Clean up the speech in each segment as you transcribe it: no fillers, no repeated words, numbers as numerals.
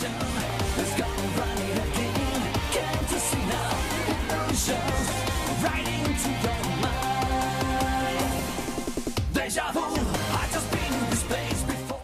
Let's go run it again. Can't you see now? Illusions right into your mind. Deja vu, I just been in this place before.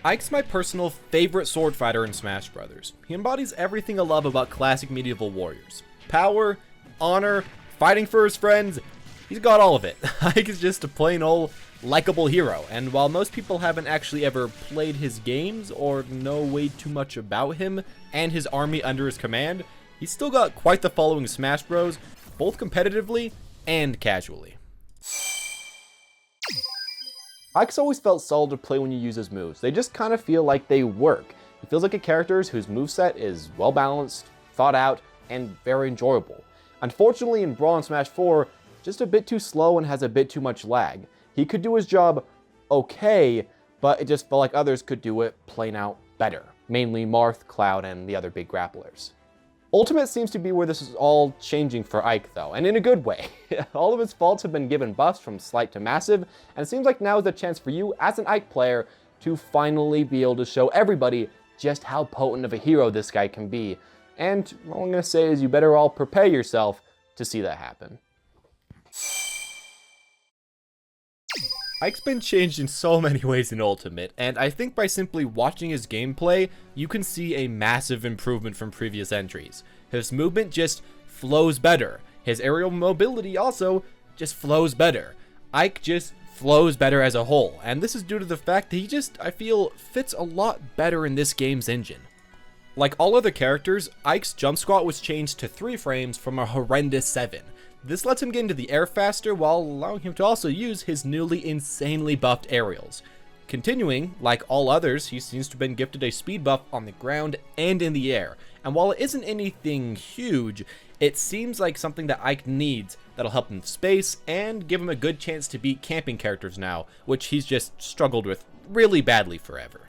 Ike's my personal favorite sword fighter in Smash Bros. He embodies everything I love about classic medieval warriors. Power, honor, fighting for his friends, he's got all of it. Ike is just a plain old likable hero, and while most people haven't actually ever played his games or know way too much about him and his army under his command, he's still got quite the following in Smash Bros, both competitively and casually. Ike's always felt solid to play when you use his moves. They just kind of feel like they work. It feels like a character whose moveset is well balanced, thought out, and very enjoyable. Unfortunately, in Brawl and Smash 4, just a bit too slow and has a bit too much lag. He could do his job okay, but it just felt like others could do it plain out better. Mainly Marth, Cloud, and the other big grapplers. Ultimate seems to be where this is all changing for Ike though, and in a good way. All of his faults have been given buffs from slight to massive, and it seems like now is the chance for you as an Ike player to finally be able to show everybody just how potent of a hero this guy can be. And all I'm gonna say is you better all prepare yourself to see that happen. Ike's been changed in so many ways in Ultimate, and I think by simply watching his gameplay, you can see a massive improvement from previous entries. His movement just flows better. His aerial mobility also just flows better. Ike just flows better as a whole, and this is due to the fact that he just, I feel, fits a lot better in this game's engine. Like all other characters, Ike's jump squat was changed to 3 frames from a horrendous 7. This lets him get into the air faster while allowing him to also use his newly insanely buffed aerials. Continuing, like all others, he seems to have been gifted a speed buff on the ground and in the air, and while it isn't anything huge, it seems like something that Ike needs that'll help him space and give him a good chance to beat camping characters now, which he's just struggled with really badly forever.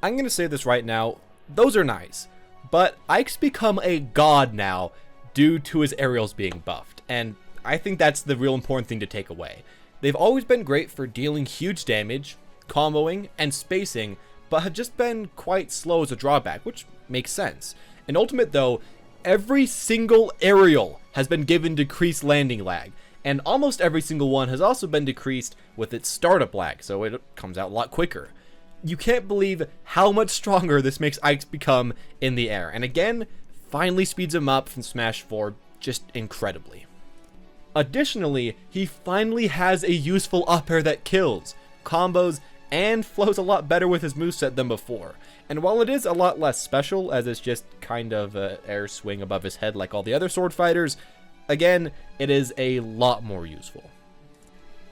I'm gonna say this right now, those are nice, but Ike's become a god now due to his aerials being buffed, and I think that's the real important thing to take away. They've always been great for dealing huge damage, comboing, and spacing, but have just been quite slow as a drawback, which makes sense. In Ultimate though, every single aerial has been given decreased landing lag, and almost every single one has also been decreased with its startup lag, so it comes out a lot quicker. You can't believe how much stronger this makes Ike become in the air, and again, finally speeds him up from Smash 4 just incredibly. Additionally, he finally has a useful up air that kills, combos, and flows a lot better with his moveset than before. And while it is a lot less special, as it's just kind of an air swing above his head like all the other sword fighters, again, it is a lot more useful.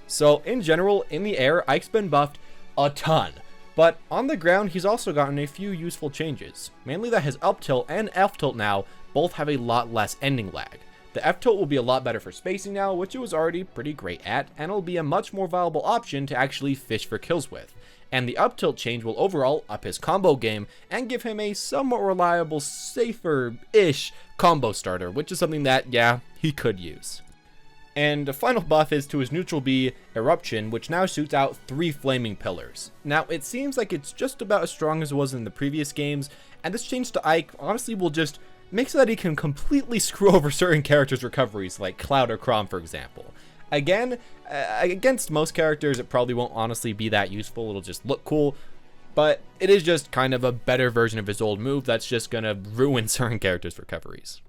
So in general, in the air, Ike's been buffed a ton. But on the ground, he's also gotten a few useful changes, mainly that his up tilt and F tilt now both have a lot less ending lag. The F tilt will be a lot better for spacing now, which it was already pretty great at, and it'll be a much more viable option to actually fish for kills with. And the up tilt change will overall up his combo game and give him a somewhat reliable, safer-ish combo starter, which is something that, yeah, he could use. And a final buff is to his neutral B, Eruption, which now shoots out 3 flaming pillars. Now, it seems like it's just about as strong as it was in the previous games, and this change to Ike honestly will just make so that he can completely screw over certain characters' recoveries, like Cloud or Chrom, for example. Again, against most characters, it probably won't honestly be that useful, it'll just look cool, but it is just kind of a better version of his old move that's just gonna ruin certain characters' recoveries.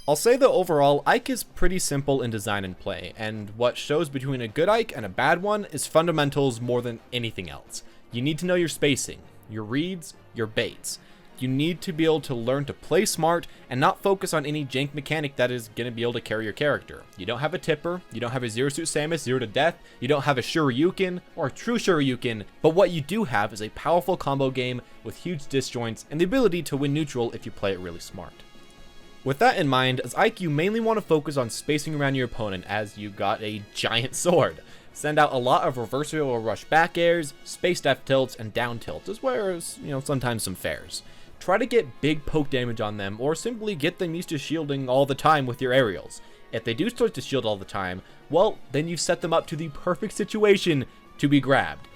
I'll say that overall, Ike is pretty simple in design and play, and what shows between a good Ike and a bad one is fundamentals more than anything else. You need to know your spacing, your reads, your baits. You need to be able to learn to play smart and not focus on any jank mechanic that is going to be able to carry your character. You don't have a tipper, you don't have a Zero Suit Samus, 0 to death, you don't have a Shoryuken or a true Shoryuken, but what you do have is a powerful combo game with huge disjoints and the ability to win neutral if you play it really smart. With that in mind, as Ike, you mainly want to focus on spacing around your opponent as you got a giant sword. Send out a lot of reversal or rush back airs, spaced F tilts, and down tilts, as well as, sometimes some fairs. Try to get big poke damage on them, or simply get them used to shielding all the time with your aerials. If they do start to shield all the time, well, then you've set them up to the perfect situation to be grabbed.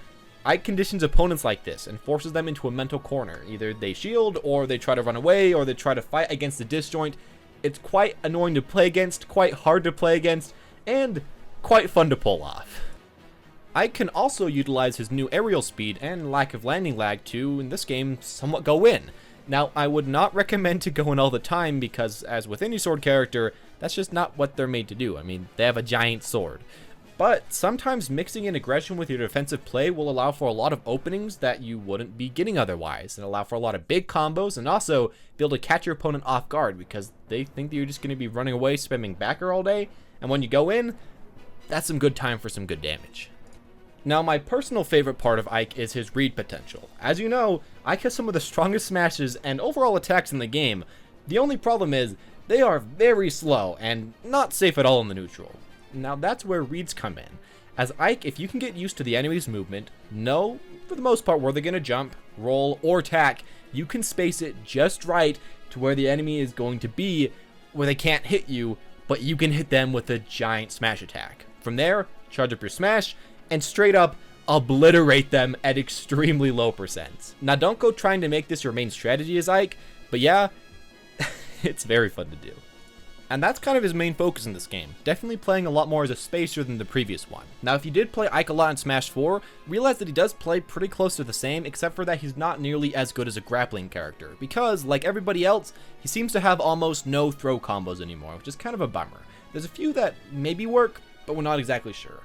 Ike conditions opponents like this and forces them into a mental corner. Either they shield, or they try to run away, or they try to fight against the disjoint. It's quite annoying to play against, quite hard to play against, and quite fun to pull off. Ike can also utilize his new aerial speed and lack of landing lag to, in this game, somewhat go in. Now, I would not recommend to go in all the time because, as with any sword character, that's just not what they're made to do. I mean, they have a giant sword. But sometimes mixing in aggression with your defensive play will allow for a lot of openings that you wouldn't be getting otherwise, and allow for a lot of big combos, and also be able to catch your opponent off guard because they think that you're just going to be running away, spamming backer all day, and when you go in, that's some good time for some good damage. Now, my personal favorite part of Ike is his read potential. As you know, Ike has some of the strongest smashes and overall attacks in the game. The only problem is, they are very slow and not safe at all in the neutral. Now that's where reads come in. As Ike, if you can get used to the enemy's movement, know, for the most part, where they're going to jump, roll, or attack, you can space it just right to where the enemy is going to be, where they can't hit you, but you can hit them with a giant smash attack. From there, charge up your smash, and straight up obliterate them at extremely low percents. Now don't go trying to make this your main strategy as Ike, but yeah, it's very fun to do. And that's kind of his main focus in this game, definitely playing a lot more as a spacer than the previous one. Now if you did play Ike a lot in Smash 4, realize that he does play pretty close to the same, except for that he's not nearly as good as a grappling character, because like everybody else, he seems to have almost no throw combos anymore, which is kind of a bummer. There's a few that maybe work, but we're not exactly sure.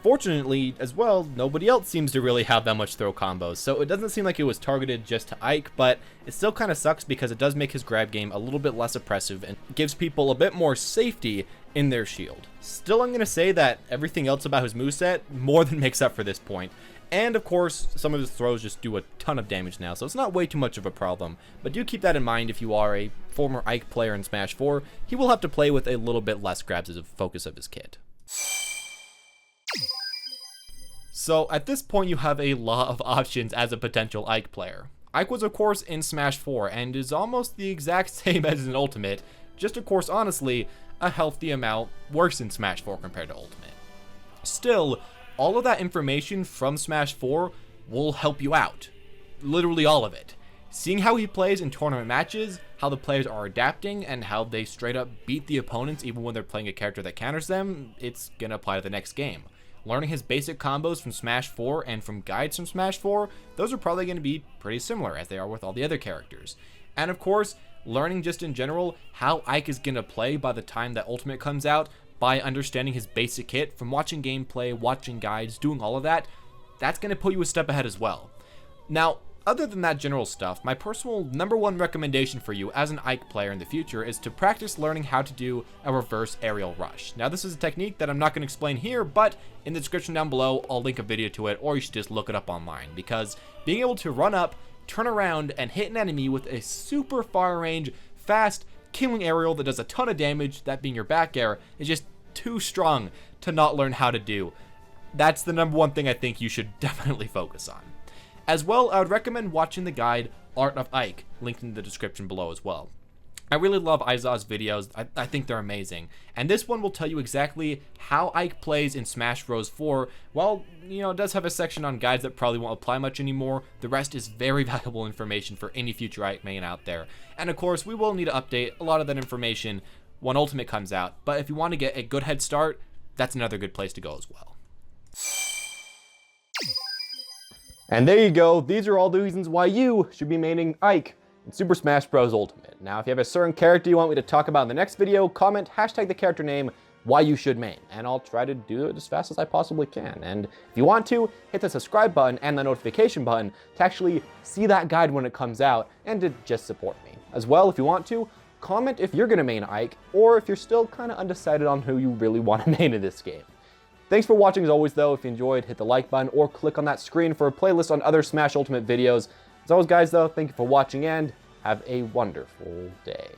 Fortunately, as well, nobody else seems to really have that much throw combos, so it doesn't seem like it was targeted just to Ike, but it still kind of sucks because it does make his grab game a little bit less oppressive and gives people a bit more safety in their shield. Still, I'm going to say that everything else about his moveset more than makes up for this point, and of course, some of his throws just do a ton of damage now, so it's not way too much of a problem, but do keep that in mind if you are a former Ike player in Smash 4, he will have to play with a little bit less grabs as a focus of his kit. So at this point you have a lot of options as a potential Ike player. Ike was of course in Smash 4 and is almost the exact same as an Ultimate, just of course honestly a healthy amount worse in Smash 4 compared to Ultimate. Still, all of that information from Smash 4 will help you out. Literally all of it. Seeing how he plays in tournament matches, how the players are adapting, and how they straight up beat the opponents even when they're playing a character that counters them, it's gonna apply to the next game. Learning his basic combos from Smash 4 and from guides from Smash 4, those are probably going to be pretty similar as they are with all the other characters. And of course, learning just in general how Ike is going to play by the time that Ultimate comes out, by understanding his basic kit, from watching gameplay, watching guides, doing all of that, that's going to put you a step ahead as well. Now, other than that general stuff, my personal #1 recommendation for you as an Ike player in the future is to practice learning how to do a reverse aerial rush. Now this is a technique that I'm not going to explain here, but in the description down below I'll link a video to it, or you should just look it up online, because being able to run up, turn around, and hit an enemy with a super far range, fast, killing aerial that does a ton of damage, that being your back air, is just too strong to not learn how to do. That's the #1 thing I think you should definitely focus on. As well, I would recommend watching the guide Art of Ike, linked in the description below as well. I really love Izaw's videos, I think they're amazing, and this one will tell you exactly how Ike plays in Smash Bros. 4. While, it does have a section on guides that probably won't apply much anymore, the rest is very valuable information for any future Ike main out there. And of course, we will need to update a lot of that information when Ultimate comes out, but if you want to get a good head start, that's another good place to go as well. And there you go, these are all the reasons why you should be maining Ike in Super Smash Bros. Ultimate. Now, if you have a certain character you want me to talk about in the next video, comment hashtag the character name #YOUShouldMain, and I'll try to do it as fast as I possibly can. And if you want to, hit the subscribe button and the notification button to actually see that guide when it comes out, and to just support me. As well, if you want to, comment if you're gonna main Ike, or if you're still kind of undecided on who you really want to main in this game. Thanks for watching as always though. If you enjoyed, hit the like button or click on that screen for a playlist on other Smash Ultimate videos. As always guys though, thank you for watching and have a wonderful day.